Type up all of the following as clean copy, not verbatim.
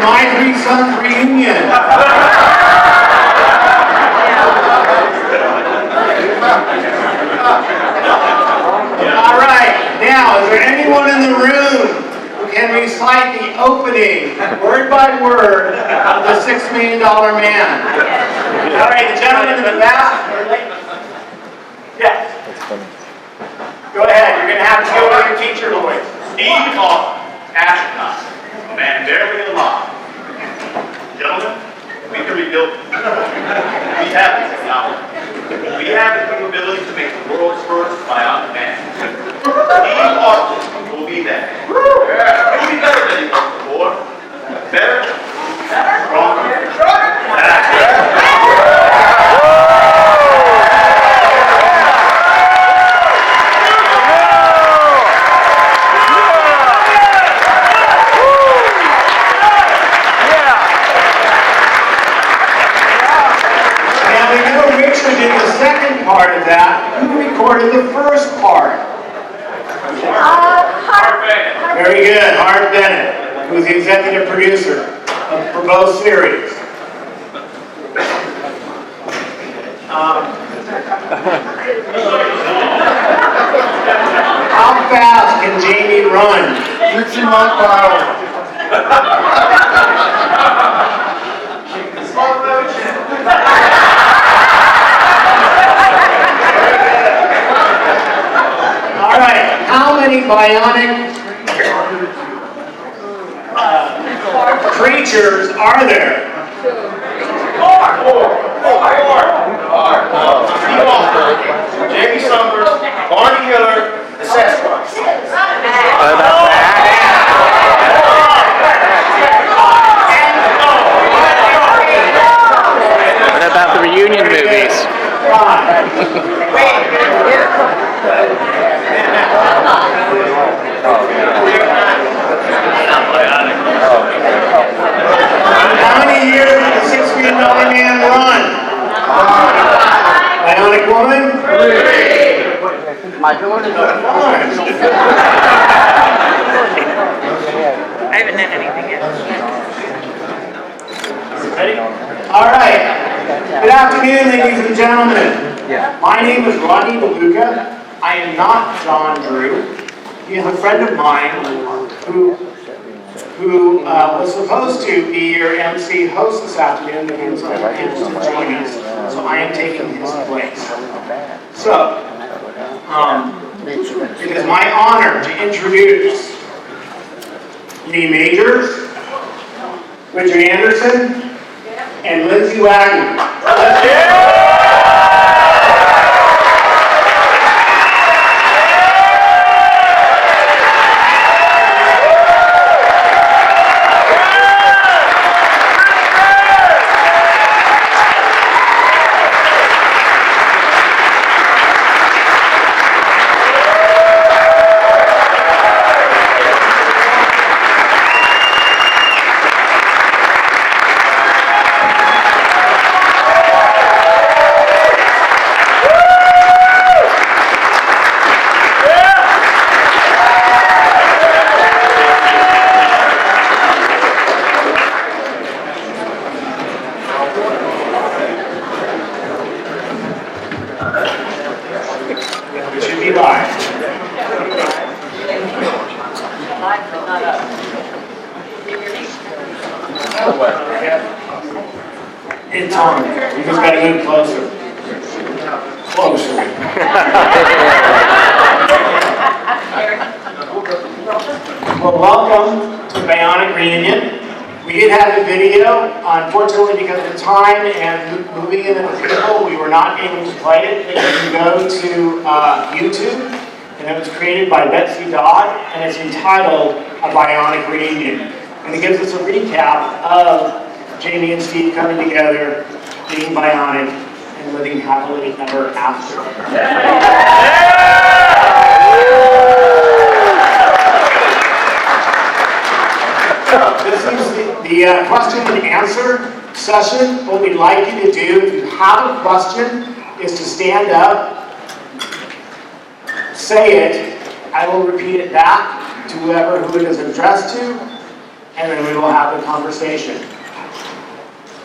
My Three Sons Reunion. All right, now, is there anyone in the room who can recite the opening, word by word, of the $6 Million Man? All right, the gentleman in the back. Yes. Go ahead, you're going to have to go with your teacher voice. Steve Austin, astronaut, a man barely alive. Gentlemen, we can rebuild it. We have the technology. We have the capability to make the world's first bionic man. Steve Austin will be that. We'll be better than he was before. Better, stronger. That's it. Did the second part of that, who recorded the first part? Hart Bennett. Very good, Hart Bennett, who's the executive producer for both series. How fast can Jamie run? 60 miles per hour. All right, how many bionic creatures are there? Four. Steve Austin, Jamie Summers, Barney Miller, the Sasquatch. What about the reunion movies? How many years did the $6 Million Man run? Bionic woman? 3. My daughter's I haven't done anything yet. Ready? All right. Good afternoon, ladies and gentlemen. My name is Rodney Luca. I am not John Drew. He is a friend of mine who was supposed to be your MC host this afternoon, but he was unable to join us, so I am taking his place. So, it is my honor to introduce Lee Majors, Richard Anderson, and Lindsay Wagner. It should be live. It's on. You just got to get closer. Closer. Well, welcome to Bionic Reunion. We did have a video. Unfortunately, because of the time and moving in the people, we were not able to play it. But you can go to YouTube, and it was created by Betsy Dodd, and it's entitled A Bionic Reunion. And it gives us a recap of Jamie and Steve coming together, being bionic, and living happily ever after. So, this is the question and answer session. What we'd like you to do, if you have a question, is to stand up, say it, I will repeat it back to whoever who it is addressed to, and then we will have a conversation.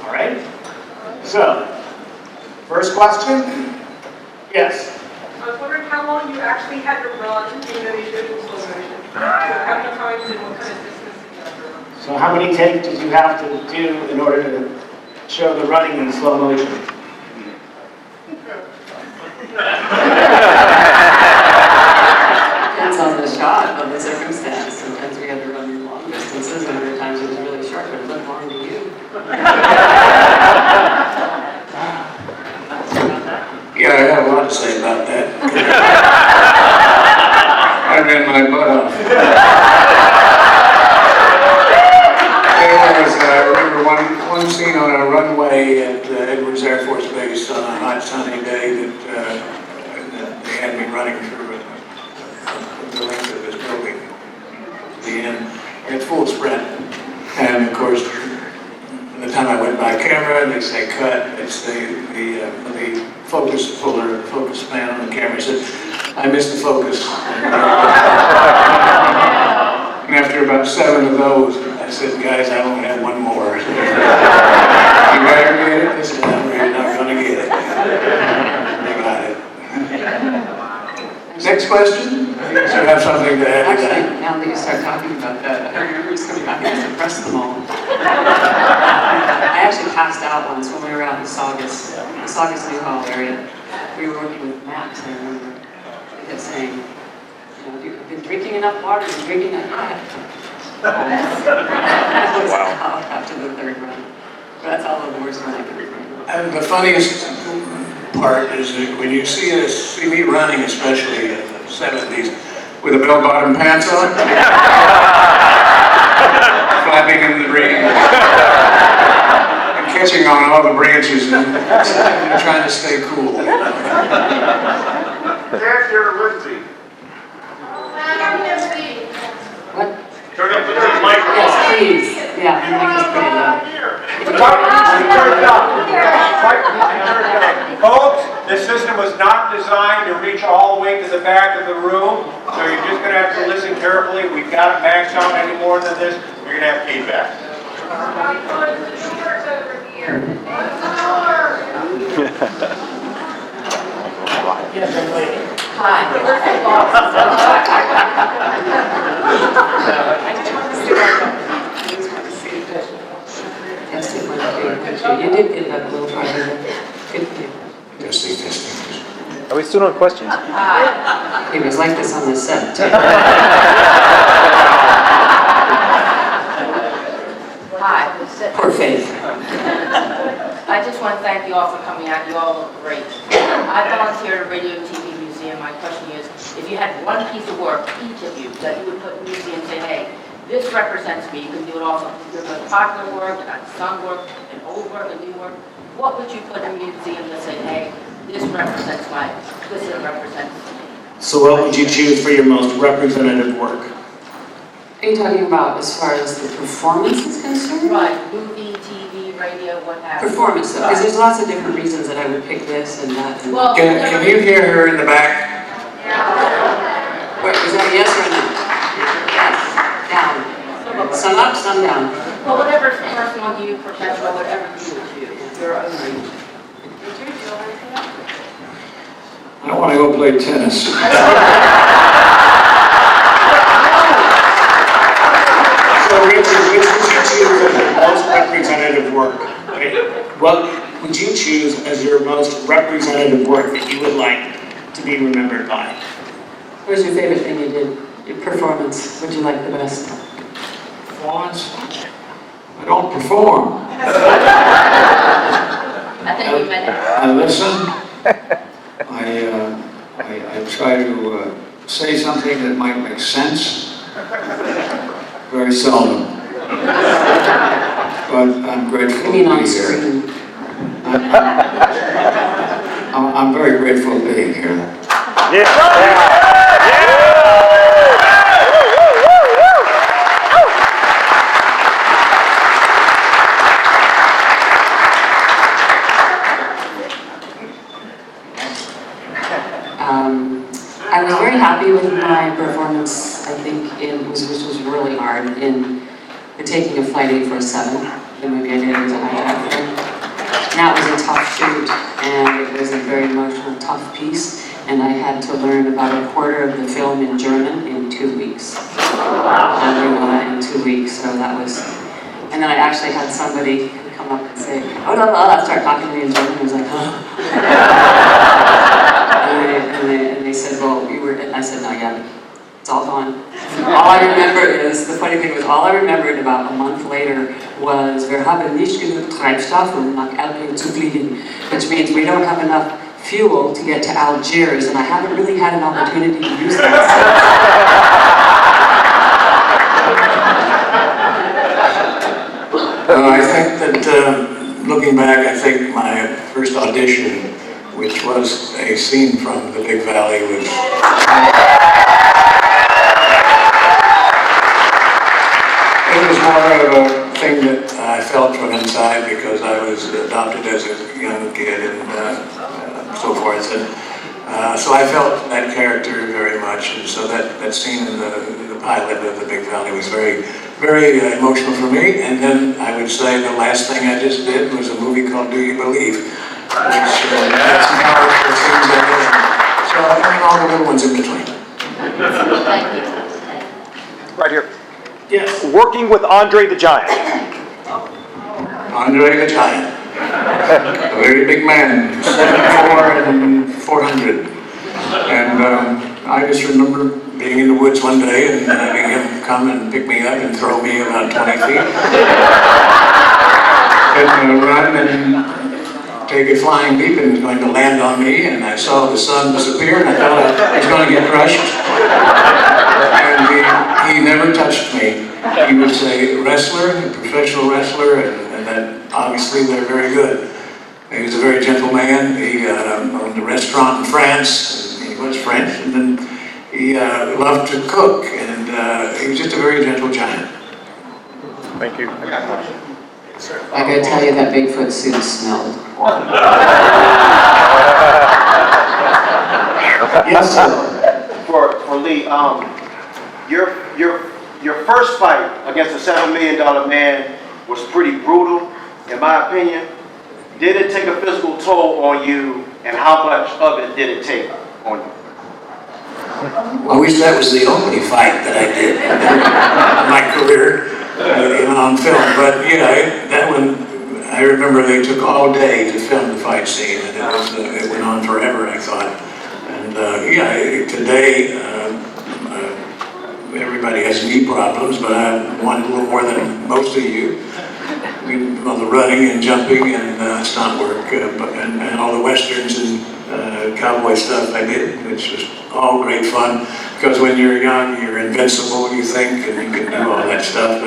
All right? So, first question? Yes? I was wondering how long you actually had to run, even though you did it in slow motion. How many times and what kind of distance did you have to run? So how many takes did you have to do in order to show the running in slow motion? Depends on the shot, of the circumstance. Sometimes we had to run long distances, and other times it was really short, but it looked long to you. Yeah, I have a lot to say about that. I ran my butt off. There was, I remember one scene on a runway at Edwards Air Force Base on a hot sunny day that they had me running through the length of this building to the end at full sprint. And of course, by the time I went by camera, they say cut. It's the focus puller, the focus man on the camera said, I missed the focus. And after about 7 of those, I said, guys, I only have one more. You better get it. I said, I'm really not going to get it. They got it. Next question? So you have something to add to that? Actually, now that you start talking about that, I remember just coming back and suppressed them all. I actually passed out once when we were out in Saugus, Newhall area. We were working with Max, I remember. They kept saying, you know, you've been drinking enough water, you're drinking enough water. Wow. After the third run. But that's all the worst one I can remember. And the funniest part is that when you see me running, especially in the 70s, with the bell-bottom pants on, flapping in the breeze, and catching on all the branches and trying to stay cool. Character Lindsay. What? Turn up the microphone. Yes, please. Yeah, the mic is pretty low. Folks, this system was not designed to reach all the way to the back of the room, so you're just going to have to listen carefully. We've got it maxed out any more than this, you're going to have feedback. Yes, young lady. Hi. I just want to see testing my picture. You did get that a little farther. Good for you. Testing. Are we still on questions? It was like this on the set, too. Hi. Poor Faith. I just want to thank you all for coming out. You all look great. I volunteer at a radio and TV museum. My question is, if you had one piece of work, each of you, that you would put in the museum and say, hey, this represents me. You can do it also. You're doing popular work, sung work, and old work, and new work. What would you put in the museum to say, hey, this represents this represents me? So what would you choose for your most representative work? Are you talking about as far as the performance is concerned? Right, movie, TV, radio, what have you. Performance, though, because there's lots of different reasons that I would pick this and that. And Well, Can you hear her in the back? Wait, is that a yes or a no? Yes. Down. Some up, some down. well, whatever's personal to you, professional, whatever you would choose. Your own reason. I want to go play tennis. So Richard, which would you choose as your most representative work? What would you choose as your most representative work that you would like to be remembered by? What was your favorite thing you did? Your performance, what'd you like the best? Performance? I don't perform. I think we meant it. I listen. I try to say something that might make sense. Very seldom. But I'm grateful You mean to on be here. screen? I'm very grateful to be here. I was very happy with my performance, I think, which was really hard, in the taking of Flight 847, the movie I did was a hijack film. And that was a tough shoot, and it was a very emotional, tough piece, and I had to learn about a quarter of the film in German in 2 weeks. In 2 weeks, so that was, and then I actually had somebody come up and say, oh, no, start talking to me in German, I was like, huh? and they said, well, you were, and I said, no, yeah, it's all gone. All I remember is, the funny thing was, all I remembered about a month later was, wir haben nicht genug Treibstoff, um nach Algier zu fliegen, which means we don't have enough fuel to get to Algiers, and I haven't really had an opportunity to use that. I think that, looking back, I think my first audition, which was a scene from The Big Valley, was... It was more of a thing that I felt from inside because I was adopted as a young kid and so forth. And so I felt that character very much, and so that scene in the pilot of The Big Valley was very, very emotional for me. And then I would say the last thing I just did was a movie called Do You Believe, which had some powerful scenes in it. So and all the little ones in between. Right here. Yes. Working with Andre the Giant. Andre the Giant. A very big man, 7'4" and 400. And I just remember being in the woods one day and having him come and pick me up and throw me about 20 feet. And run and take a flying leap and was going to land on me, and I saw the sun disappear and I thought I was going to get crushed. And he never touched me. He was a wrestler, a professional wrestler, and that obviously they're very good. He was a very gentle man. He owned a restaurant in France, and he was French, and then he loved to cook, and he was just a very gentle giant. Thank you. I gotta tell you, that Bigfoot suit smelled. Yes, sir. For Lee, your first fight against a $7 million man was pretty brutal, in my opinion. Did it take a physical toll on you, and how much of it did it take on you? I wish that was the only fight that I did in my career, even on film. But yeah, that one, I remember they took all day to film the fight scene, and it went on forever, I thought. And yeah, today, everybody has knee problems, but I won a little more than most of you. All the running and jumping and stunt work, and all the westerns and cowboy stuff I did, which was all great fun. Because when you're young, you're invincible, you think, and you can do all that stuff.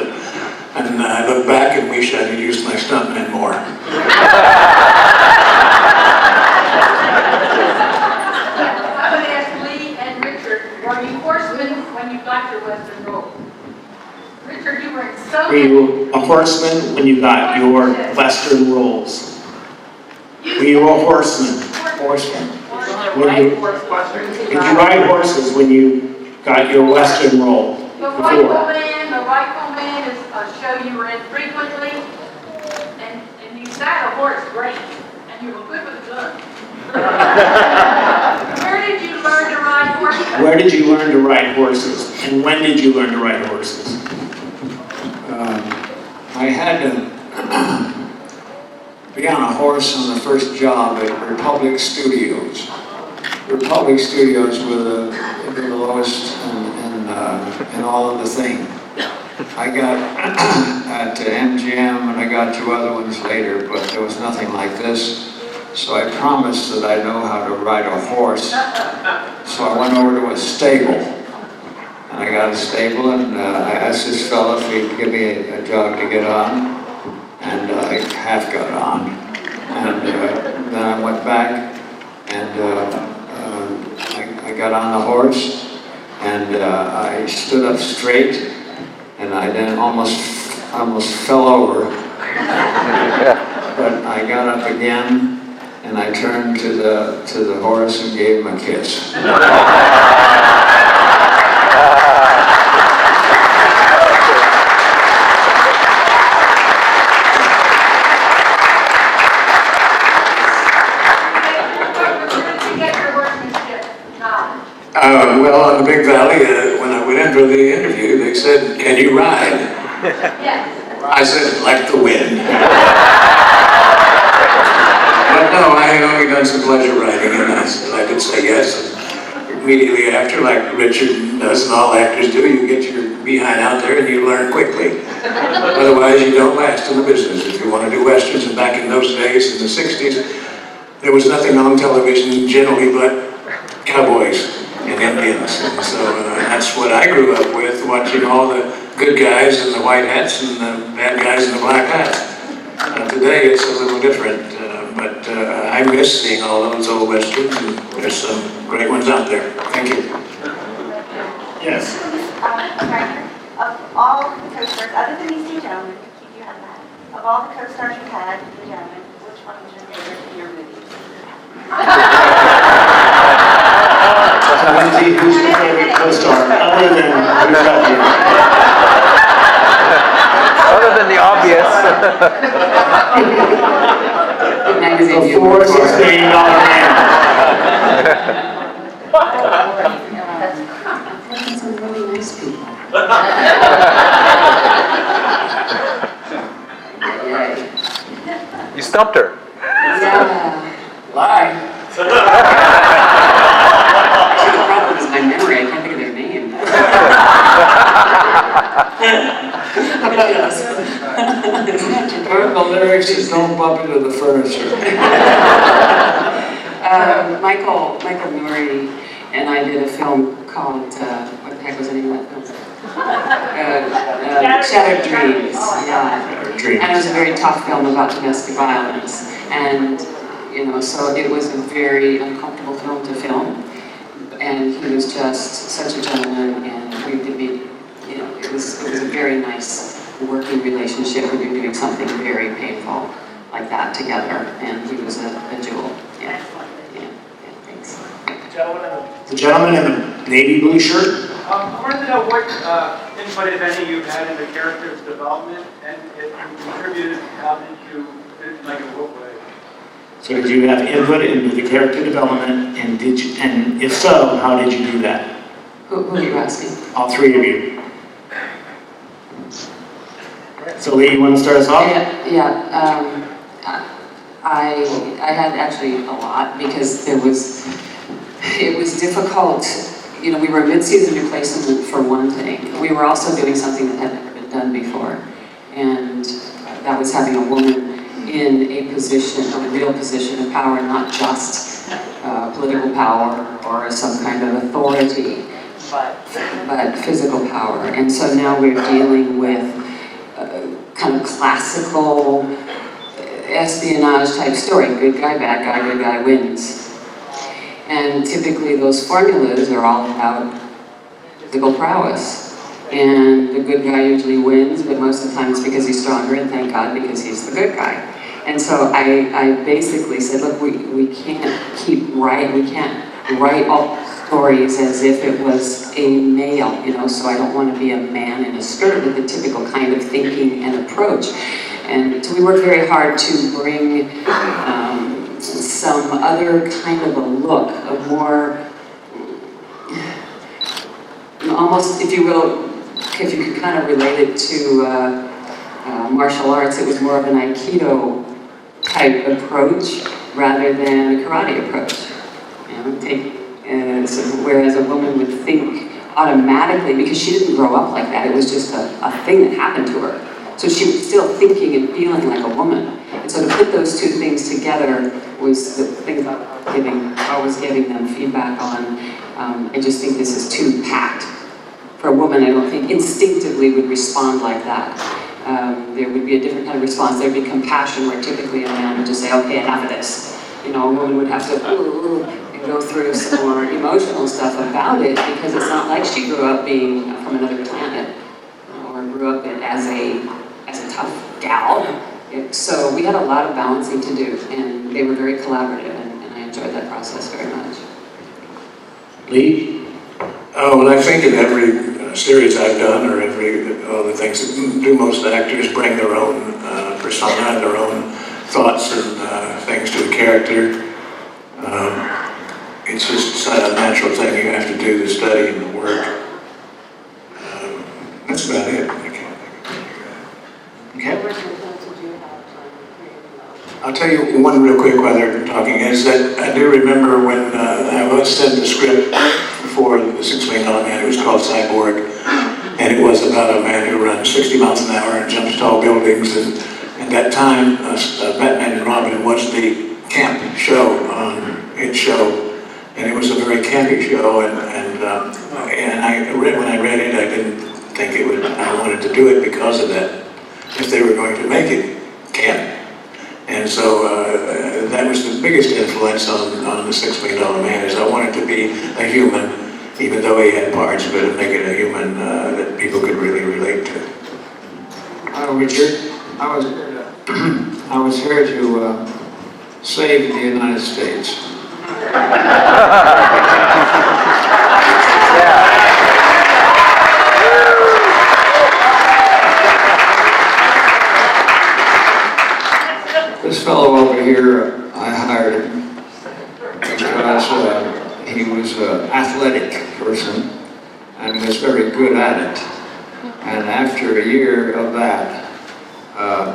And I look back and wish I'd used my stuntmen more. I'm going to ask Lee and Richard, were you horsemen when you got your Western role? Richard, you were in so Were you a horseman when you got your Western roles? Were you a horseman? Horseman. Did you ride horses when you got your Western role? The Rifleman is a show you were in frequently, and you sat a horse great, and you were good with a gun. Where did you learn to ride horses? Where did you learn to ride horses? And when did you learn to ride horses? I had to be on a horse on the first job at Republic Studios. Republic Studios were the lowest in all of the thing. I got at MGM and I got 2 other ones later, but there was nothing like this. So I promised that I know how to ride a horse. So I went over to a stable. And I got a stable, and I asked this fellow if he'd give me a jog to get on, and I half got on. And then I went back, and I got on the horse, and I stood up straight, and I then almost fell over. But I got up again, and I turned to the horse and gave him a kiss. Well, on the Big Valley, when I went in for the interview, they said, "Can you ride?" Yes. I said, "Like the wind." But no, I had only done some pleasure riding, and I did say yes. Immediately after, like Richard does and all actors do, you get your behind out there and you learn quickly. Otherwise, you don't last in the business. If you want to do westerns, and back in those days, in the 60s, there was nothing on television generally but cowboys and Indians. And so that's what I grew up with, watching all the good guys in the white hats and the bad guys in the black hats. Today, it's a little different. But I miss seeing all those old westerns, and there's some great ones out there. Thank you. Yes. Of all the co-stars, other than these two gentlemen, keep you have that. Of all the co-stars you had, the gentlemen, which one was your favorite in your movies? Lindsay, who's your favorite co-star other than Luca here? Other than the obvious. Magazine The viewer. $4 $6 million man. Some really nice people. Yay. You stumped her. Yeah. Lie. Actually, the problem is my memory. I can't think of their name. The lyrics is "Don't bump into the furniture." Michael Nouri and I did a film called, what the heck was the name of that film? Shattered Dreams. Yeah. Dreams. And it was a very tough film about domestic violence. And, you know, so it was a very uncomfortable film to film. And he was just such a gentleman, and we did meet, you know, it was a very nice working relationship when you're doing something very painful like that together. And he was a jewel. Yeah. Thanks. The gentleman in the navy blue shirt. I wanted to know what input, if any, you've had in the character's development, and if you contributed, how did you, like in what way? So did you have input into the character development, and if so, how did you do that? Who are you asking? All three of you. So Lee, you want to start us off? I had actually a lot because it was difficult. You know, we were a mid-season replacement for one thing. We were also doing something that had never been done before, and that was having a woman in a position, a real position of power, not just political power or some kind of authority, but physical power. And so now we're dealing with kind of classical espionage type story. Good guy, bad guy, good guy wins. And typically those formulas are all about physical prowess. And the good guy usually wins, but most of the time it's because he's stronger, and thank God, because he's the good guy. And so I basically said, look, we can't write all stories as if it was a male, you know, so I don't want to be a man in a skirt with the typical kind of thinking and approach. And so we worked very hard to bring some other kind of a look, a more, almost, if you will, if you could kind of relate it to martial arts, it was more of an Aikido type approach rather than a karate approach. You know, so whereas a woman would think automatically, because she didn't grow up like that, it was just a thing that happened to her. So she was still thinking and feeling like a woman. And so to put those two things together was the thing that I was giving them feedback on. I just think this is too packed. For a woman, I don't think instinctively would respond like that. There would be a different kind of response. There'd be compassion, where typically a man would just say, okay, enough of this. You know, a woman would have to and go through some more emotional stuff about it, because it's not like she grew up being from another planet, or grew up as a tough gal. So we had a lot of balancing to do, and they were very collaborative, and I enjoyed that process very much. Lee? Oh, well, I think in every series I've done, or all the things that do most actors bring their own persona, their own thoughts and things to the character. it's just a natural thing. You have to do the study and the work. That's about it. Okay. I'll tell you one real quick while they're talking, is that I do remember when I was sent the script for the $6 Million Man. It was called Cyborg, and it was about a man who runs 60 miles an hour and jumps tall buildings. And at that time, Batman and Robin was the camp show on its show, and it was a very campy show. And when I read it, I didn't think it would. I wanted to do it because of that. If they were going to make it camp. And so that was the biggest influence on the $6 Million Man, is I wanted to be a human, even though he had parts, but to make it a human that people could really relate to. Richard, I was here to save the United States. This fellow over here, I hired him because he was an athletic person and was very good at it. And after a year of that,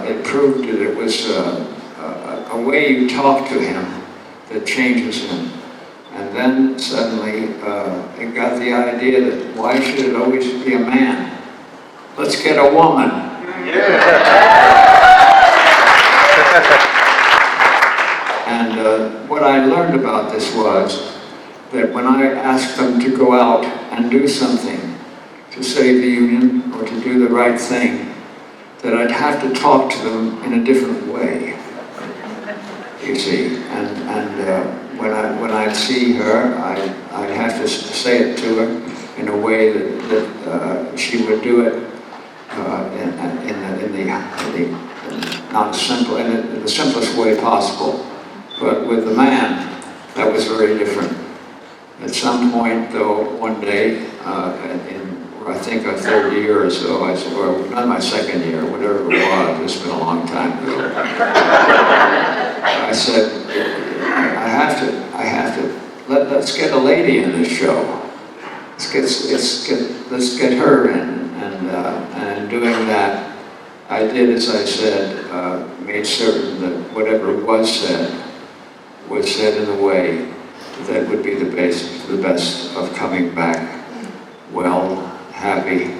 it proved that it was a way you talk to him that changes him. And then suddenly it got the idea that why should it always be a man? Let's get a woman. And what I learned about this was that when I asked them to go out and do something to save the Union or to do the right thing, that I'd have to talk to them in a different way, you see. And when I'd see her, I'd have to say it to her in a way that she would do it in the simplest way possible. But with the man, that was very different. At some point, though, one day, I think our third year or so, or not my second year, whatever it was, it's been a long time ago. I said, let's get a lady in this show. Let's get her in, and in doing that, I did as I said, made certain that whatever was said in a way that would be the best of coming back well, happy,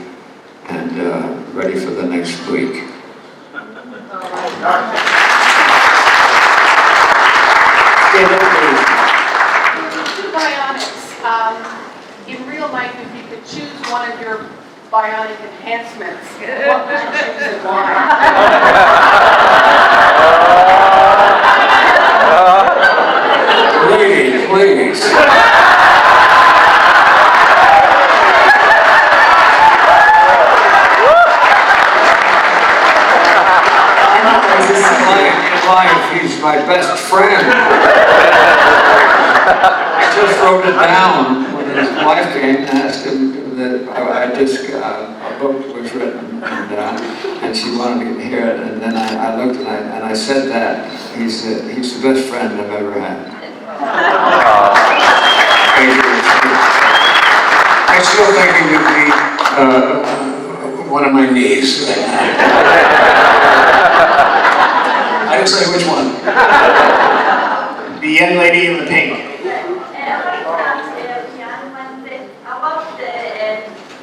and ready for the next week. Two bionics. In real life, if you could choose one of your bionic enhancements, what would you choose and why? Please. He's my best friend. I just wrote it down when his wife came and asked him that a book was written, and she wanted to hear it. And then I looked and I said that he's the best friend I've ever had. I still think he would be one of my knees. I didn't say which one. The young lady in the pink. I loved the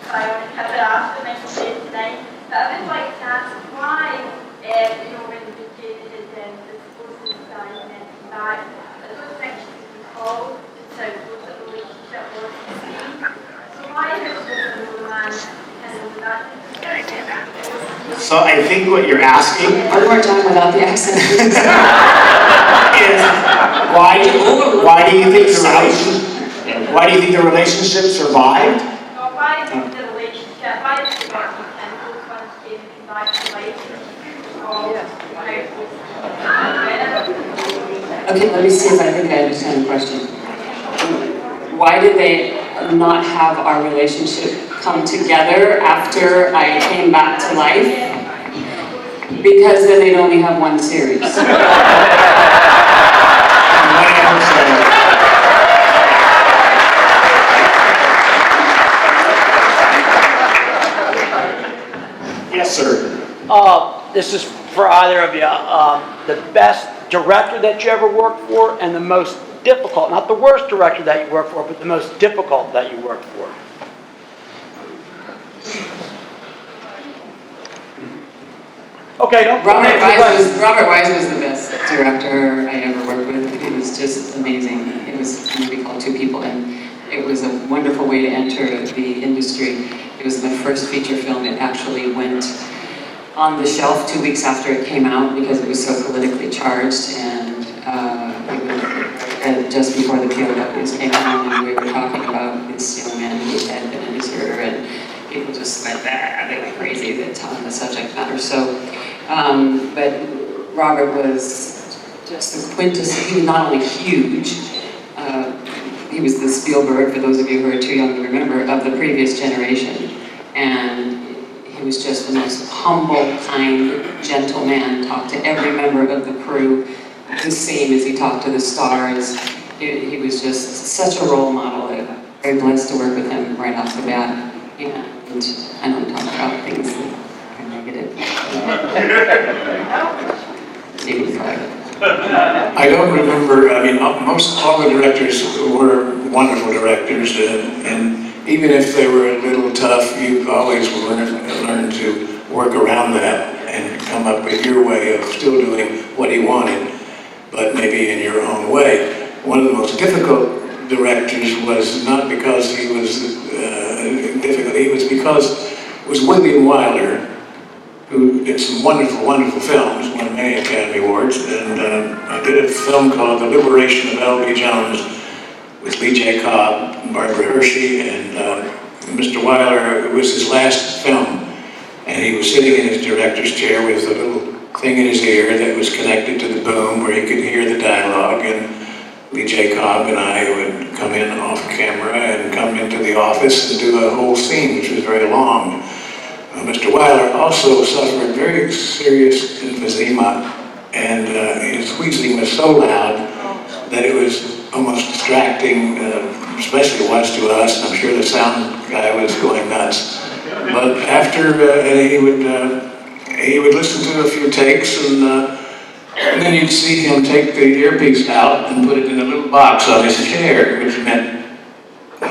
Bionic cover after mentioned tonight, but I would like to ask why, when the kid is supposed to die and then come back, I don't think she could recall just how close the relationship was to Steve. So why is it the romance and that? So I think what you're asking One more time without the accent. is why do you think the relationship survived? Well, why is the relationship, why is the work and those ones came back to life? Okay, let me see if I think I understand the question. Why did they not have our relationship come together after I came back to life? Because then they'd only have one series. Yes, sir. This is for either of you. The best director that you ever worked for and the most difficult, not the worst director that you worked for, but the most difficult that you worked for. Okay, don't. Robert Wise was the best director I ever worked with. He was just amazing. It was a movie called Two People, and it was a wonderful way to enter the industry. It was the first feature film that actually went on the shelf 2 weeks after it came out because it was so politically charged, and just before the POWs came out, and we were talking about this young man who had been in a theater, and people just went, they went crazy that on the subject matter. So, but Robert was just the quintessence. He was not only huge, he was the Spielberg, for those of you who are too young to remember, of the previous generation. And he was just the most humble, kind, gentle man, talked to every member of the crew the same as he talked to the stars. He was just such a role model. I'm very blessed to work with him right off the bat. And I don't talk about things that are negative. Maybe private. I don't remember, I mean, most all the directors were wonderful directors, and even if they were a little tough, you always learn to work around that and come up with your way of still doing what he wanted, but maybe in your own way. One of the most difficult directors was not because he was difficult, it was because it was William Wilder, who did some wonderful, wonderful films, won many Academy Awards, and I did a film called The Liberation of L.B. Jones with Lee J. Cobb, and Barbara Hershey, and Mr. Wilder. It was his last film, and he was sitting in his director's chair with a little thing in his ear that was connected to the boom where he could hear the dialogue, and Lee J. Cobb and I would come in off camera and come into the office and do a whole scene, which was very long. Mr. Wilder also suffered very serious emphysema, and his wheezing was so loud that it was almost distracting, especially it was to us. I'm sure the sound guy was going nuts. But after he would listen to a few takes, and then you'd see him take the earpiece out and put it in a little box on his chair, which meant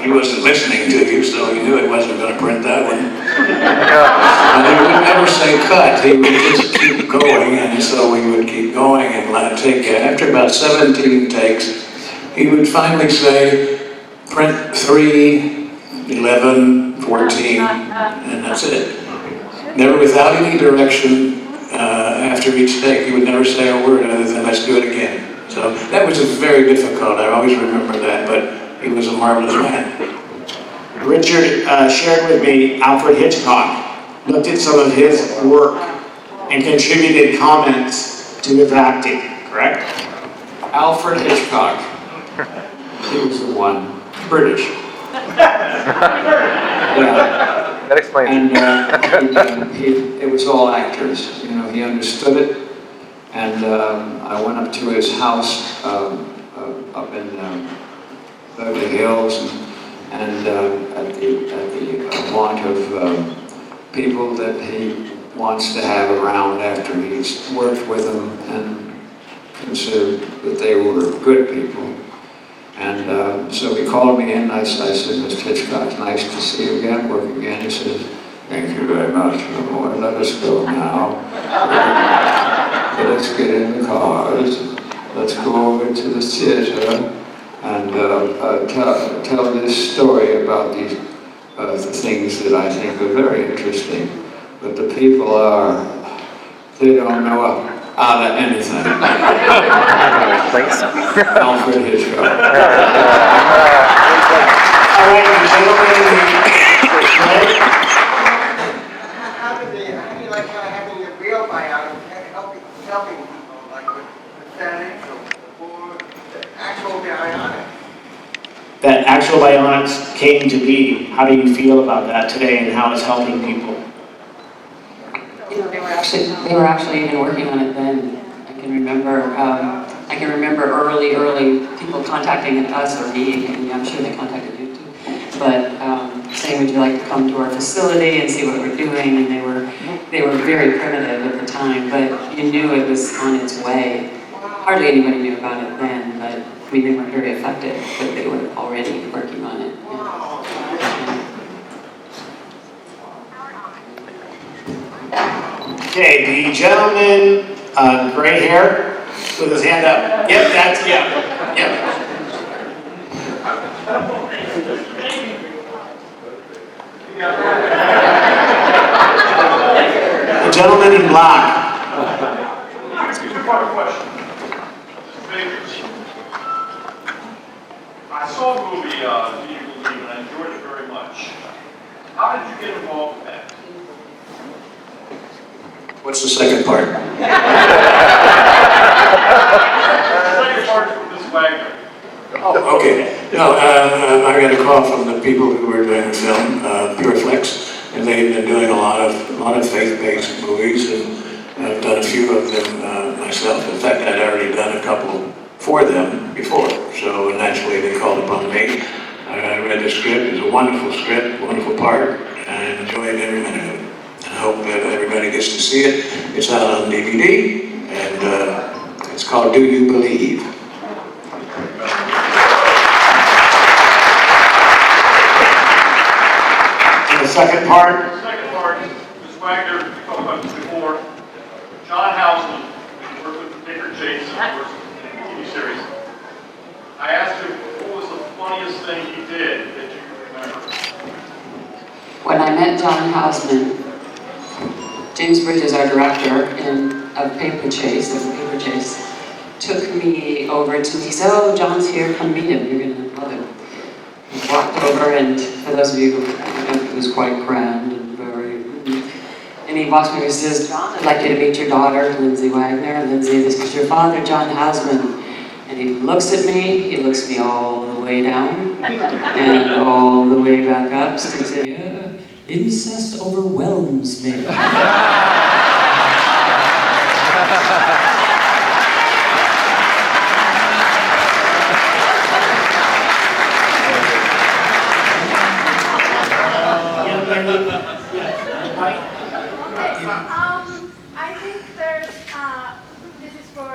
he wasn't listening to you, so he knew he wasn't going to print that one. And he would never say cut, he would just keep going, and so we would keep going and take, after about 17 takes, he would finally say, print 3, 11, 14, and that's it. Never without any direction after each take, he would never say a word other than let's do it again. So that was very difficult, I always remember that, but he was a marvelous man. Richard shared with me Alfred Hitchcock, looked at some of his work and contributed comments to his acting, correct? Alfred Hitchcock. He was the one. British. Yeah. That explains And it was all actors. You know, he understood it. And I went up to his house up in Beverly Hills, and at the want of people that he wants to have around after he's worked with them and considered that they were good people. And so he called me in, and I said, Mr. Hitchcock, it's nice to see you again, work again. He says, thank you very much. Boy, let us go now. Let's get in the cars. Let's go over to the theater and tell this story about these things that I think are very interesting. But the people they don't know out of anything. Alfred Hitchcock. All right, gentlemen. How do you like having a real Bionic helping people, like with aesthetics or the actual Bionic? That actual Bionics came to be. How do you feel about that today and how it's helping people? You know, they were actually even working on it then. I can remember early people contacting us or me, and I'm sure they contacted you too. But saying, would you like to come to our facility and see what we're doing? And they were they were very primitive at the time, but you knew it was on its way. Hardly anybody knew about it then, but I mean, they weren't very effective, but they were already working on it. Okay, the gentleman, gray hair, with his hand up. Yep, that's, yeah, yep. The gentleman in black. Two-part question. I saw the movie, Do You Believe, and I enjoyed it very much. How did you get involved with that? What's the second part? The second part is from Ms. Wagner. Oh, okay. No, I got a call from the people who were doing the film, PureFlex, and they've been doing a lot of faith-based movies, and I've done a few of them myself. In fact, I'd already done a couple for them before, so naturally they called upon me. I read the script. It's a wonderful script, wonderful part, and I enjoyed every minute of it. I hope that everybody gets to see it. It's out on DVD, and it's called Do You Believe? And the second part? The second part, Ms. Wagner, we talked about this before. John Houseman worked with Dick Chase, of course, in the TV series. I asked him, what was the funniest thing he did that you remember? When I met John Houseman, James Bridges, our director of Paper Chase, took me over to, he said, oh, John's here, come meet him, you're going to love him. I walked over, and for those of you who know, it was quite grand and very, and he walks me over and says, John, I'd like you to meet your daughter, Lindsay Wagner. Lindsay, this is your father, John Houseman. And he looks at me, he looks me all the way down, and all the way back up, so he said, yeah, incest overwhelms me. I think there's, this is for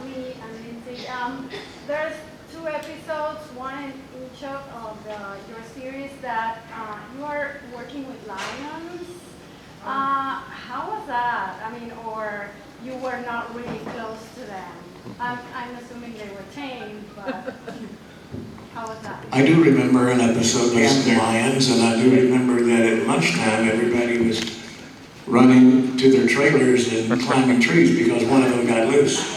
me and Lindsay. There's 2 episodes, one in each of your series that you are working with lions. How was that? I mean, or you were not really close to them. I'm assuming they were tame, but how was that? I do remember an episode with the lions, and I do remember that at lunchtime everybody was running to their trailers and climbing trees because one of them got loose.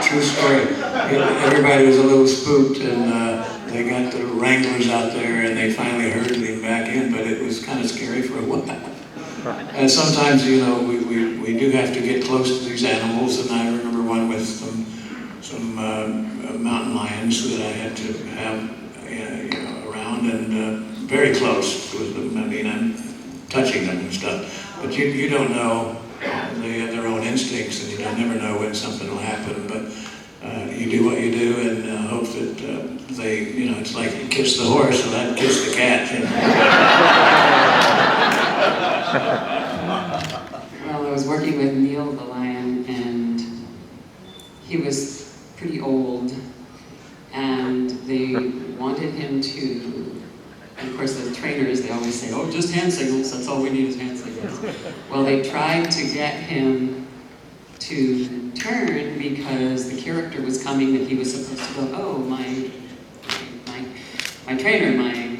True story. Everybody was a little spooked, and they got the wranglers out there, and they finally herded him back in, but it was kind of scary for a while. And sometimes, you know, we do have to get close to these animals, and I remember one with some mountain lions that I had to have around, and very close with them. I mean, I'm touching them and stuff. But you don't know. They have their own instincts, and you never know when something will happen. But you do what you do, and hope that they, it's like you kiss the horse, and I'd kiss the cat. Well, I was working with Neil the lion, and he was pretty old, and they wanted him to. And of course, the trainers, they always say, oh, just hand signals, that's all we need is hand signals. Well, they tried to get him to turn because the character was coming that he was supposed to go, oh, my trainer, my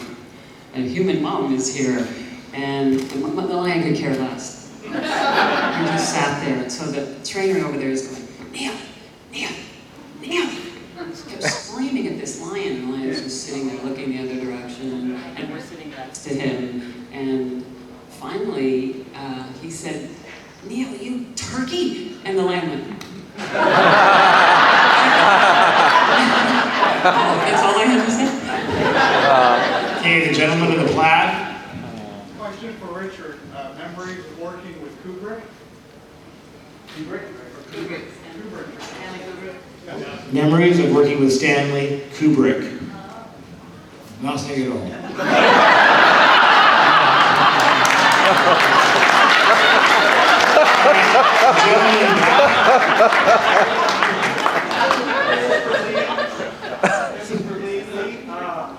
human mom is here. And the lion could care less. He just sat there. And so the trainer over there is going, Neil, Neil, Neil. He kept screaming at this lion, and the lion was just sitting there looking the other direction, and we're sitting next to him. And finally, he said, Neil, you turkey? And the lion went, that's all I had to say. Okay, the gentleman in the plaid. Question for Richard. Memories of working with Kubrick? Kubrick. Memories of working with Stanley Kubrick. Nothing at all. I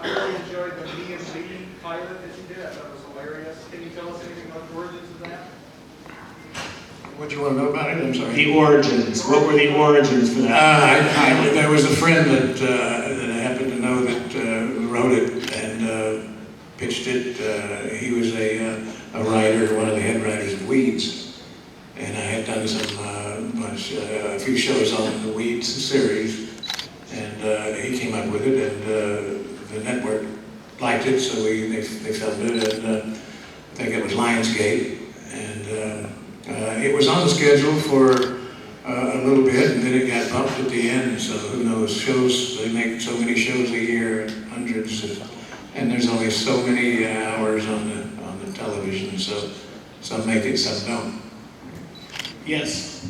really enjoyed the Me and Me pilot that you did. I thought it was hilarious. Can you tell us anything about the origins of that? What do you want to know about it? I'm sorry. The origins. What were the origins for that? There was a friend that I happened to know that wrote it and pitched it. He was a writer, one of the head writers of Weeds, and I had done a few shows on the Weeds series, and he came up with it, and the network liked it, so they filmed it, and I think it was Lionsgate, and it was on the schedule for a little bit, and then it got bumped at the end, so who knows, shows, they make so many shows a year, hundreds, and there's only so many hours on the television, so some make it, some don't. Yes.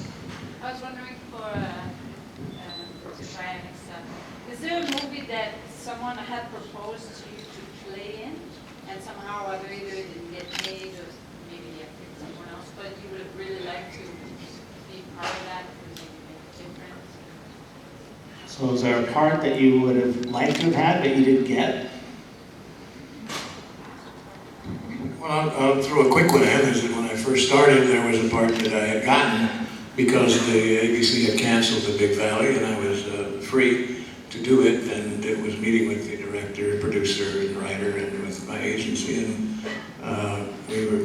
I was wondering for the Bionic stuff, is there a movie that someone had proposed to you to play in, and somehow or other either it didn't get made, or maybe they picked someone else, but you would have really liked to be part of that, because maybe make a difference? So is there a part that you would have liked to have had but you didn't get? Well, I'll throw a quick one in, is that when I first started, there was a part that I had gotten because the ABC had canceled the Big Valley, and I was free to do it, and it was meeting with the director, producer, and writer, and with my agency, and we were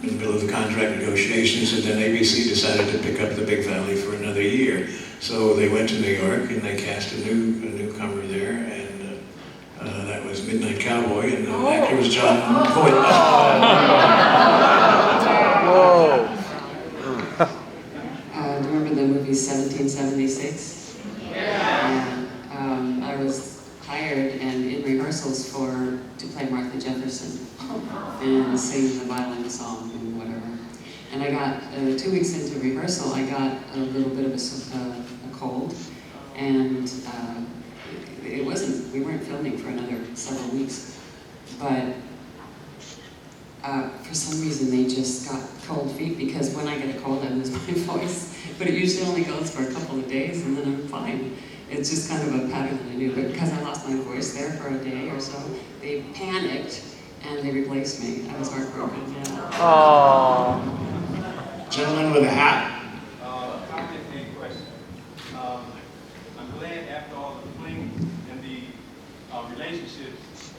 in the middle of the contract negotiations, and then ABC decided to pick up the Big Valley for another year. So they went to New York, and they cast a newcomer there, and that was Midnight Cowboy, and the actor was John Voight. Whoa. Do you remember the movie 1776? Yeah. I was hired and in rehearsals to play Martha Jefferson and sing the violin song and whatever. And I got, 2 weeks into rehearsal, I got a little bit of a cold, and we weren't filming for another several weeks, but for some reason they just got cold feet, because when I get a cold I lose my voice, but it usually only goes for a couple of days and then I'm fine. It's just kind of a pattern that I knew, but because I lost my voice there for a day or so, they panicked and they replaced me. I was heartbroken, yeah. Oh. Gentleman with a hat. Comment and question. I'm glad after all the fling and the relationships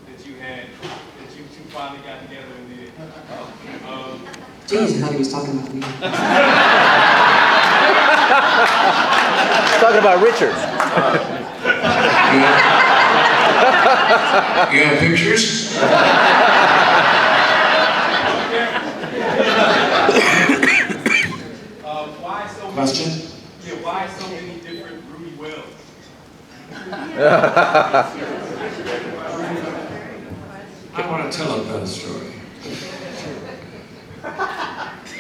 that you had, that you two finally got together and did. Jeez, I thought he was talking about me. He's talking about Richard. You have pictures? Question? Yeah, why so many different Rudy Wells? I want to tell a better story.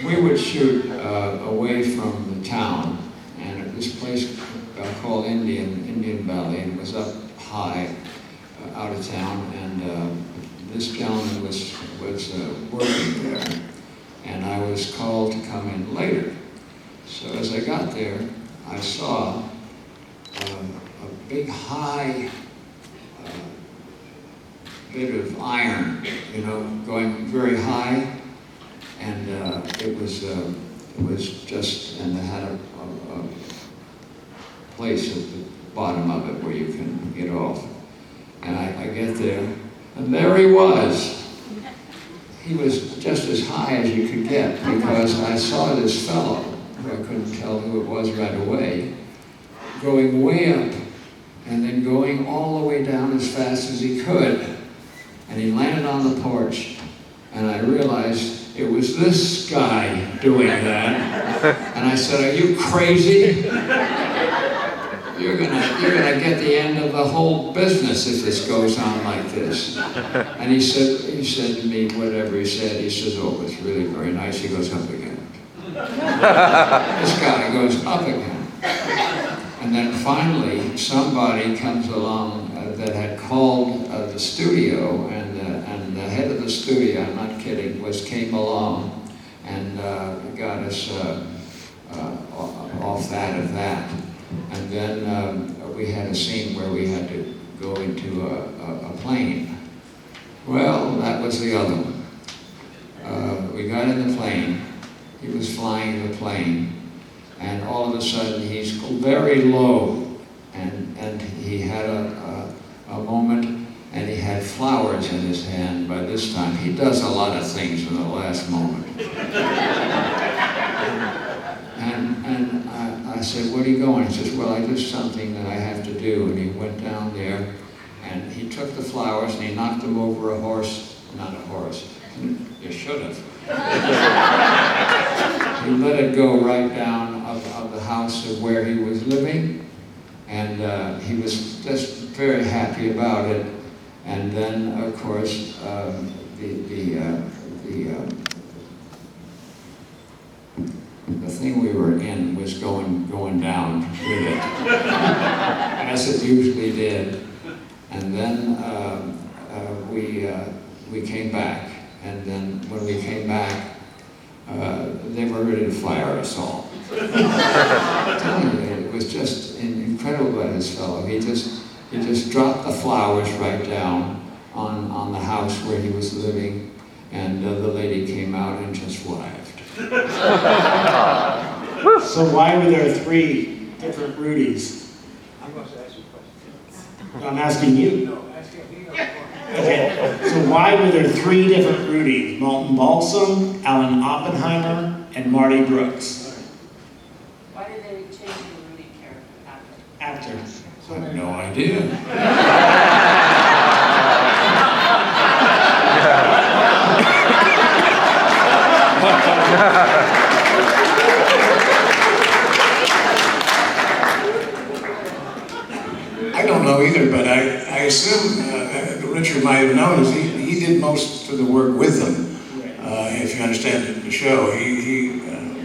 We would shoot away from the town, and at this place called Indian Valley, and it was up high out of town, and this gentleman was working there, and I was called to come in later. So as I got there, I saw a big high bit of iron, going very high, and it was just, and it had a place at the bottom of it where you can get off. And I get there, and there he was. He was just as high as you could get, because I saw this fellow, who I couldn't tell who it was right away, going way up, and then going all the way down as fast as he could. And he landed on the porch, and I realized it was this guy doing that. And I said, "Are you crazy? You're gonna get the end of the whole business if this goes on like this." And he said to me, whatever he said, he says, "Oh, it's really very nice." He goes up again. This guy goes up again. And then finally, somebody comes along that had called the studio, and the head of the studio, I'm not kidding, kidding, came along and got us off that of that. And then we had a scene where we had to go into a plane. Well, that was the other one. We got in the plane, he was flying the plane, and all of a sudden he's very low, and he had a moment, and he had flowers in his hand by this time. He does a lot of things in the last moment. And I said, "Where are you going?" He says, "Well, I did something that I have to do." And he went down there, and he took the flowers, and he knocked them over a horse, not a horse, you should have. He let it go right down of the house of where he was living, and he was just very happy about it. And then, of course, the thing we were in was going down with it, as it usually did. And then we came back, and then when we came back, they were ready to fire us all. I'm telling you, it was just incredible by this fellow. He just dropped the flowers right down on the house where he was living, and the lady came out and just waved. So why were there 3 different Rudies? I'm going to ask you a question. I'm asking you. No, asking me. Okay, so why were there 3 different Rudies? Malton Balsam, Alan Oppenheimer, and Marty Brooks. Why did they change the Rudy character after? After. I have no idea. I don't know either, but I assume Richard might have known, as he did most of the work with them. If you understand the show, he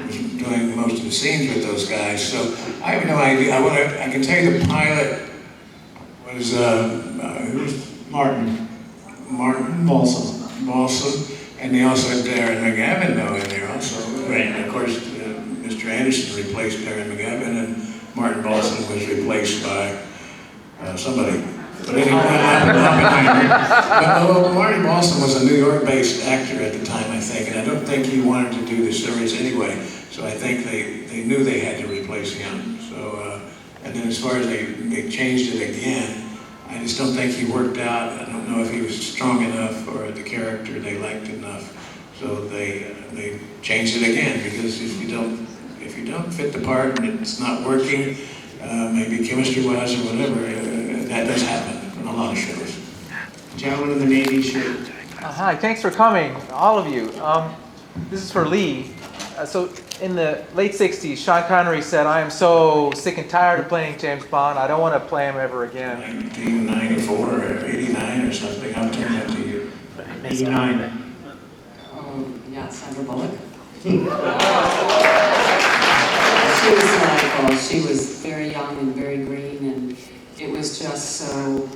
was doing most of the scenes with those guys. So I have no idea. I can tell you the pilot was who's Martin Balsam, and they also had Darren McGavin though in there also. Right. And of course, Mr. Anderson replaced Darren McGavin, and Martin Balsam was replaced by somebody. But anyway, Marty Balsam was a New York-based actor at the time, I think, and I don't think he wanted to do the series anyway. So I think they knew they had to replace him. So, and then as far as they changed it again, I just don't think he worked out. I don't know if he was strong enough or the character they liked enough. So they changed it again, because if you don't fit the part and it's not working, maybe chemistry-wise or whatever, that does happen in a lot of shows. Gentleman in the navy shirt. Hi, thanks for coming, all of you. This is for Lee. So in the late 60s, Sean Connery said, "I am so sick and tired of playing James Bond, I don't want to play him ever again." 1994 or 89 or something, I'll turn that to you. 89. Yeah, Sandra Bullock. She was delightful. She was very young and very green, and it was just so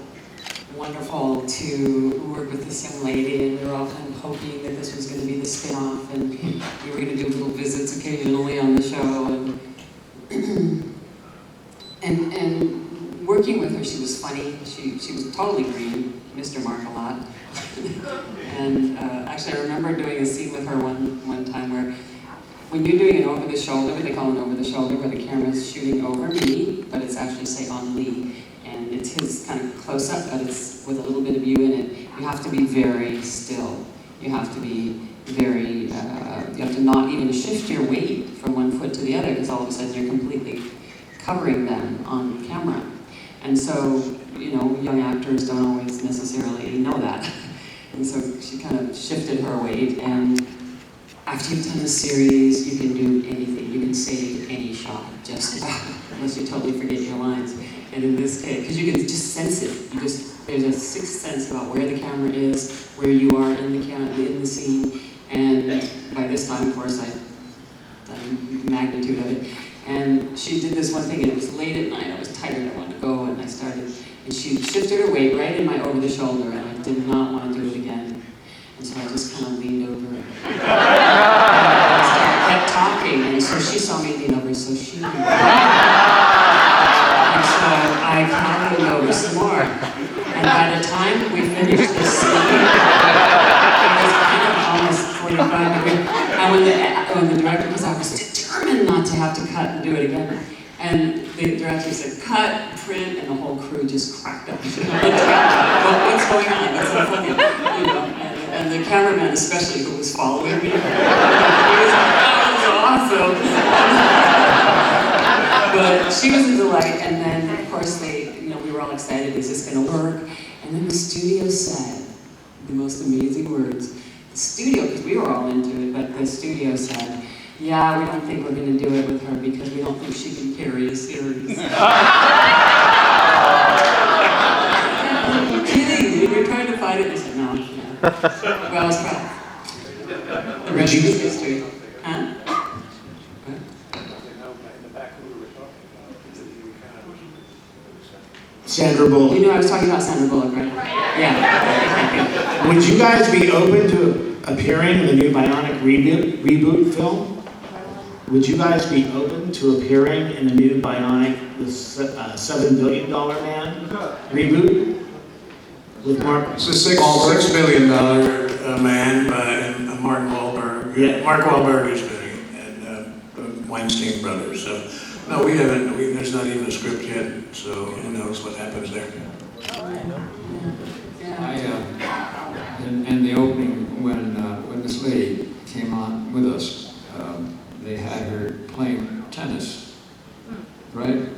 wonderful to work with this young lady, and we were all kind of hoping that this was going to be the spin-off, and we were going to do little visits occasionally on the show, and working with her, she was funny. She was totally green, missed her mark a lot. And actually I remember doing a scene with her one time where, when you're doing an over-the-shoulder, what they call an over-the-shoulder, where the camera's shooting over me, but it's actually, say, on Lee, and it's his kind of close-up, but it's with a little bit of you in it, you have to be very still. You have to be very, you have to not even shift your weight from one foot to the other, because all of a sudden you're completely covering them on camera. And so, you know, young actors don't always necessarily know that. And so she kind of shifted her weight, and after you've done the series, you can do anything. You can save any shot, just about, unless you totally forget your lines. And in this case, because you can just sense it. There's a sixth sense about where the camera is, where you are in the scene. And by this time, of course, the magnitude of it. And she did this one thing, and it was late at night. I was tired. I wanted to go, and I started. And she shifted her weight right in my over the shoulder, and I did not want to do it again. And so I just kind of leaned over and kept talking. And so she saw me lean over, so she leaned over. And so I leaned over some more. And by the time we finished this scene, it was kind of almost 45 degrees. And when the director, because I was determined not to have to cut and do it again. And the director said, cut, print, and the whole crew just cracked up. What's going on? What's so funny? You know, and the cameraman especially, who was following me, he was like, that was awesome. But she was a delight, and then, of course, we were all excited, is this going to work? And then the studio said the most amazing words. The studio, because we were all into it, but the studio said, yeah, we don't think we're going to do it with her because we don't think she can carry a series. I'm kidding. We were trying to fight it. They said, no. Well, I was proud. The rest is history. Huh? Sandra Bullock. You know, I was talking about Sandra Bullock, right? Yeah. Would you guys be open to appearing in the new Bionic reboot film? Would you guys be open to appearing in the new Bionic, the $7 billion man reboot? With Mark It's a $6 billion man, and Mark Wahlberg. Yeah. Mark Wahlberg is doing it, and the Weinstein brothers. So, no, we haven't. There's not even a script yet. So who knows what happens there? In the opening, when this lady came on with us, they had her playing tennis, right?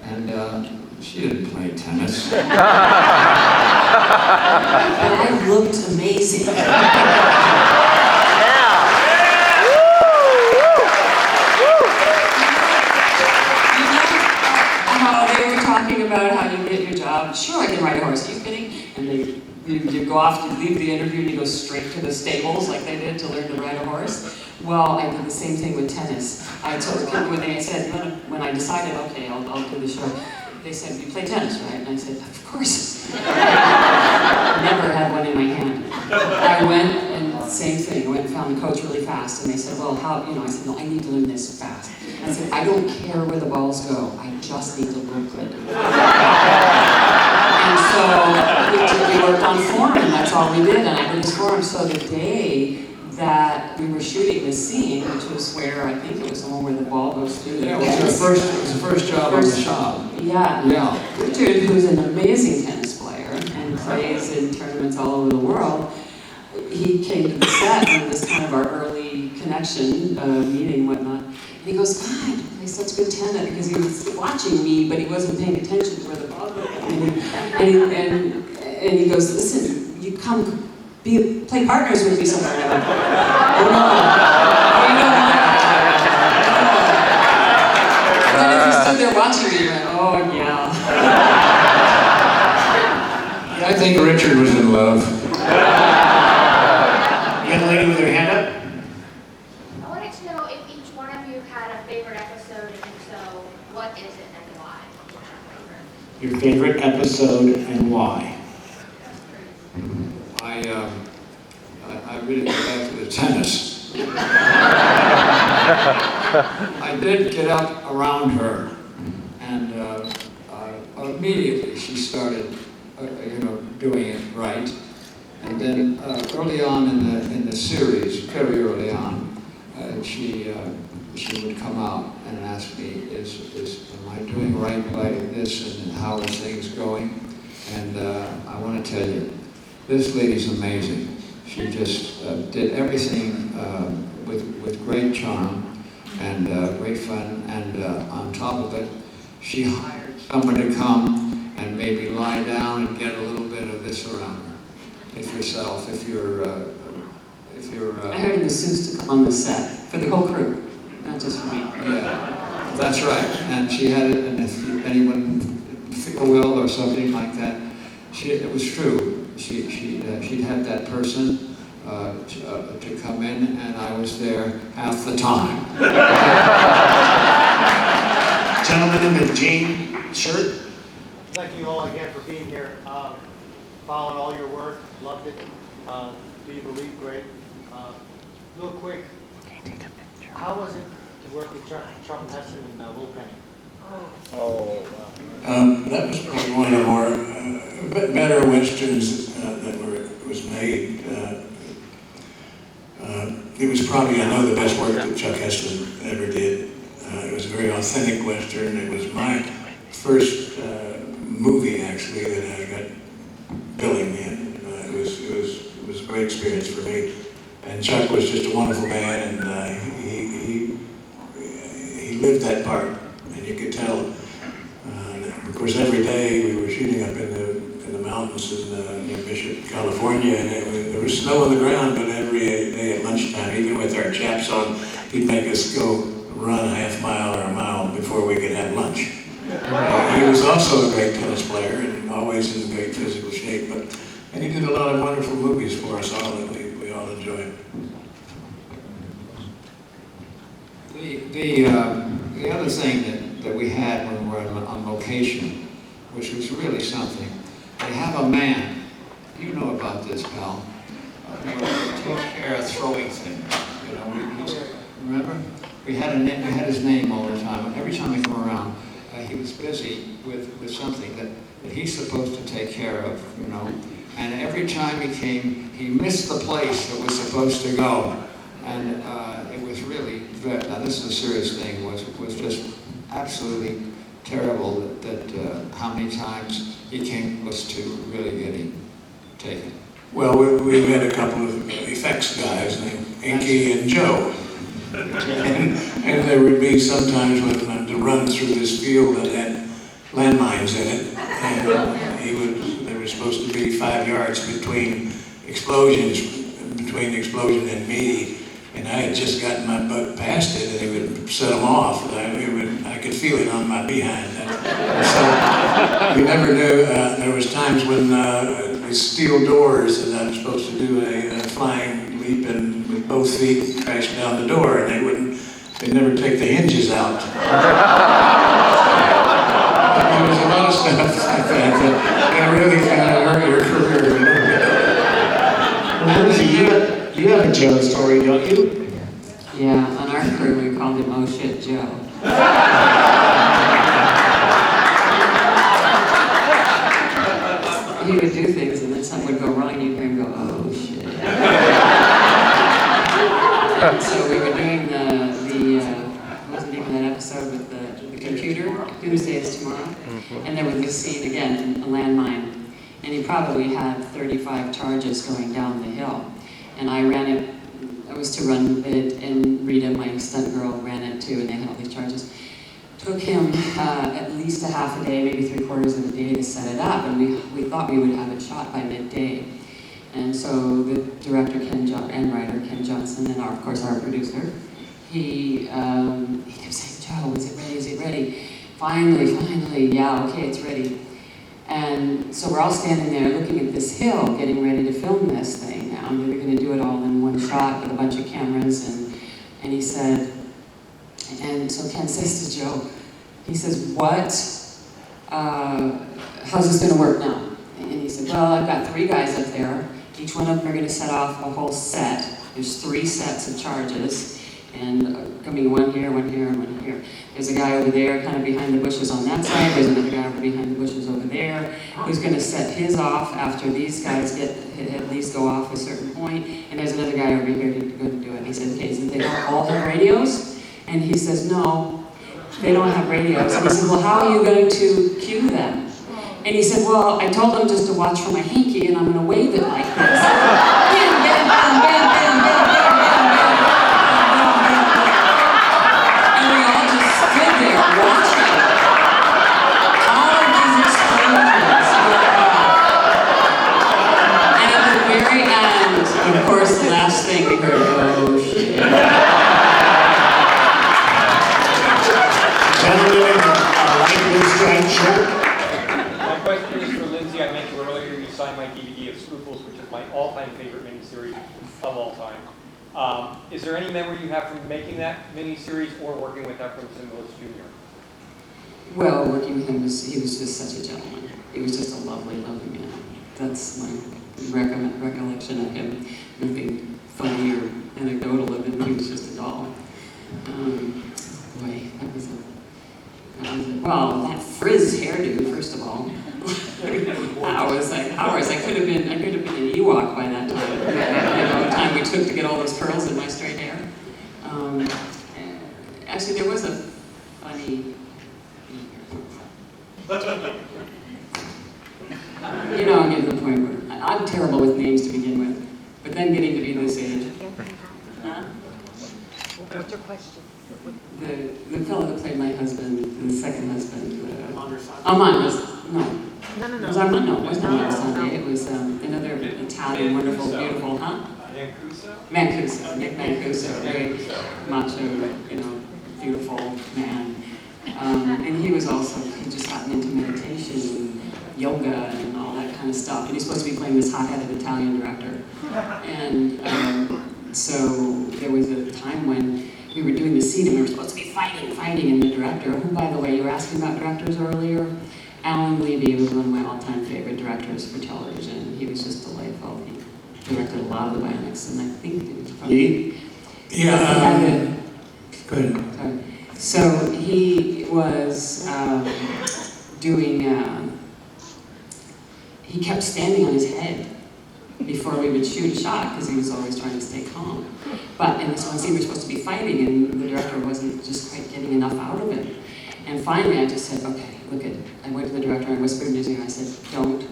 And she didn't play tennis. But I looked amazing. They were talking about how you get your job. Sure, I can ride a horse. Are you kidding? And you go off, you leave the interview, and you go straight to the stables like they did to learn to ride a horse. Well, I did the same thing with tennis. I told people when they said, when I decided, okay, I'll do the show, they said, you play tennis, right? And I said, of course. Never had one in my hand. I went and same thing. I went and found the coach really fast, and they said, well, how? I said, no, I need to learn this fast. And I said, I don't care where the balls go. I just need to look good. And so we worked on form, and that's all we did. And I did this form. So the day that we were shooting this scene, which was where I think it was the one where the ball goes through the Yeah, it was the first job on the shop. Yeah. Yeah. Richard, who's an amazing tennis player and plays in tournaments all over the world, he came to the set and this kind of our early connection, meeting and whatnot. And he goes, God, you play such good tennis, because he was watching me, but he wasn't paying attention to where the ball goes. And he goes, listen, you come play partners with me somewhere. And I went, oh no. And then he stood there watching me, and I went, oh yeah. I think Richard was in love. Young lady with her hand up. I wanted to know if each one of you had a favorite episode, and if so, what is it and why? Your favorite episode and why? I really get back to the tennis. I did get up around her, and immediately she started, doing it right. And then early on in the series, very early on, she would come out and ask me, am I doing right by this, and how are things going? And I want to tell you, this lady's amazing. She just did everything with great charm and great fun. And on top of it, she hired someone to come and maybe lie down and get a little bit of this around her. If you're I heard the masseuse to come on the set for the whole crew, not just for me. Yeah, that's right. And she had it, and if anyone feel well or something like that, it was true. She'd had that person to come in, and I was there half the time. Gentleman in the jean shirt. Thank you all again for being here. Followed all your work, loved it. Do You Believe great. Real quick, how was it to work with Charlton Heston and Will Penny? That was probably one of the more better westerns that was made. It was probably, I know, the best work that Chuck Heston ever did. It was a very authentic western. It was my first movie, actually, that I got billing in. It was a great experience for me. And Chuck was just a wonderful man, and he lived that part, and you could tell. Of course, every day we were shooting up in the mountains in Bishop, California, and there was snow on the ground, but every day at lunchtime, even with our chaps on, he'd make us go run a half mile or a mile before we could have lunch. He was also a great tennis player and always in great physical shape, and he did a lot of wonderful movies for us all that we all enjoyed. The other thing that we had when we were on location, which was really something, they have a man, you know about this, pal, who takes care of throwing things. You know, remember? We had his name all the time, and every time we come around, he was busy with something that he's supposed to take care of, you know. And every time he came, he missed the place that was supposed to go. And it was really, now this is a serious thing, was just absolutely terrible that how many times he came close to really getting taken. Well, we had a couple of effects guys named Inky and Joe. And there would be sometimes when to run through this field that had landmines in it, and there was supposed to be 5 yards between the explosion and me, and I had just gotten my butt past it, and he would set them off. I could feel it on my behind. So we never knew. There was times when the steel doors, and I was supposed to do a flying leap and with both feet crash down the door, and they'd never take the hinges out. There was a lot of stuff like that that really kind of hurt your career. Lindsay, you have a Joe story, don't you? Yeah, on our crew we called him Oh Shit Joe. He would do things and then something would go wrong and you'd hear him go, oh shit. So we were doing what was the name of that episode with the computer? Doomsday is Tomorrow. And there was this scene again, a landmine. And he probably had 35 charges going down the hill. And I ran it, I was to run it, and Rita, my stunt girl, ran it too, and they had all these charges. Took him at least a half a day, maybe 3/4 of a day to set it up, and we thought we would have it shot by midday. And so the director and writer Ken Johnson, and of course our producer, he kept saying, Joe, is it ready, is it ready? Finally, yeah, okay, it's ready. And so we're all standing there looking at this hill, getting ready to film this thing. We were going to do it all in one shot with a bunch of cameras, and he said, and so Ken says to Joe, he says, how's this going to work now? And he said, well, I've got 3 guys up there. Each one of them are going to set off a whole set. There's 3 sets of charges, and coming one here, and one here. There's a guy over there kind of behind the bushes on that side. There's another guy over behind the bushes over there who's going to set his off after these guys at least go off a certain point. And there's another guy over here who's going to do it. He said, okay, so they don't all have radios? And he says, no, they don't have radios. And he said, well, how are you going to cue them? And he said, well, I told them just to watch for my hinky, and I'm going to wave it like this. Bam, bam, bam, bam, bam, bam, bam, bam, bam. And we all just stood there watching all of these explosions. And at the very end, of course, the last thing we heard, oh shit. My question is for Lindsay. I mentioned earlier you signed my DVD of Scruples, which is my all-time favorite miniseries of all time. Is there any memory you have from making that miniseries or working with Efrem Zimbalist Jr.? Well, working with him, he was just such a gentleman. He was just a lovely, lovely man. That's my recollection of him, nothing funny or anecdotal of him. He was just a doll. Boy, that was a, well, that frizz hairdo, first of all. That was like hours. I could have been an Ewok by that time. The time we took to get all those curls in my straight hair. Actually, there was a funny. I'm getting to the point where I'm terrible with names to begin with, but then getting to be this age. Huh? What's your question? The fellow that played my husband, the second husband, Armand was, no. It was Armand, no, it wasn't Armand Sunday. It was another Italian, wonderful, beautiful, huh? Mancuso, Nick Mancuso, very macho, beautiful man. And he was also, he just gotten into meditation and yoga and all that kind of stuff. And he's supposed to be playing this hot-headed Italian director. And so there was a time when we were doing the scene and we were supposed to be fighting, and the director, who, by the way, you were asking about directors earlier, Alan Levy was one of my all-time favorite directors for television. He was just delightful. He directed a lot of the Bionics, and I think it was probably... Yeah, go ahead. Sorry. So he was he kept standing on his head before we would shoot a shot, because he was always trying to stay calm. But in this one scene, we were supposed to be fighting, and the director wasn't just quite getting enough out of it. And finally, I just said, okay, look at, I went to the director, I whispered in his ear, I said, don't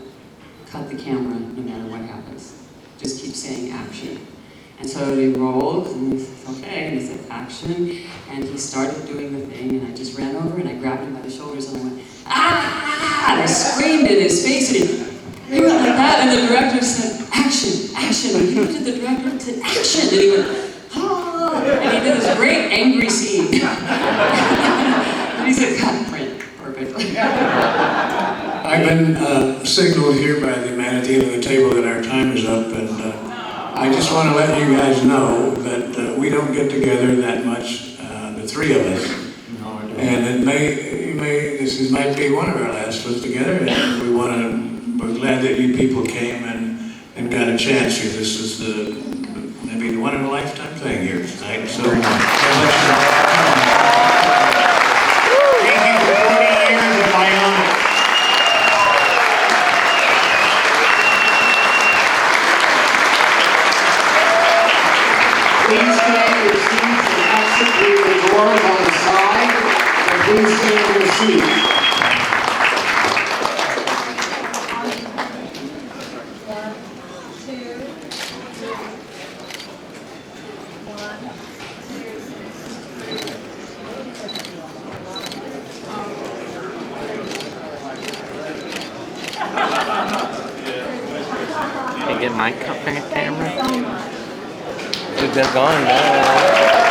cut the camera no matter what happens. Just keep saying action. And so they rolled, and he said, okay, and he said, action. And he started doing the thing, and I just ran over, and I grabbed him by the shoulders, and I went, ah! And I screamed in his face, and he went like that, and the director said, action, action. And he looked at the director and said, action. And he went, ah! And he did this great angry scene. And he said, cut, print, perfectly. I've been signaled here by the man at the end of the table that our time is up, and I just want to let you guys know that we don't get together that much, the three of us. And this might be one of our last ones together, and we're glad that you people came and got a chance here. This is maybe the one in a lifetime thing here tonight. So, thank you for 40 years of Bionic. Please stay in your seats and exit through the doors on the side, and please stay in your seats. Can I get my camera? Dude, they're gone now.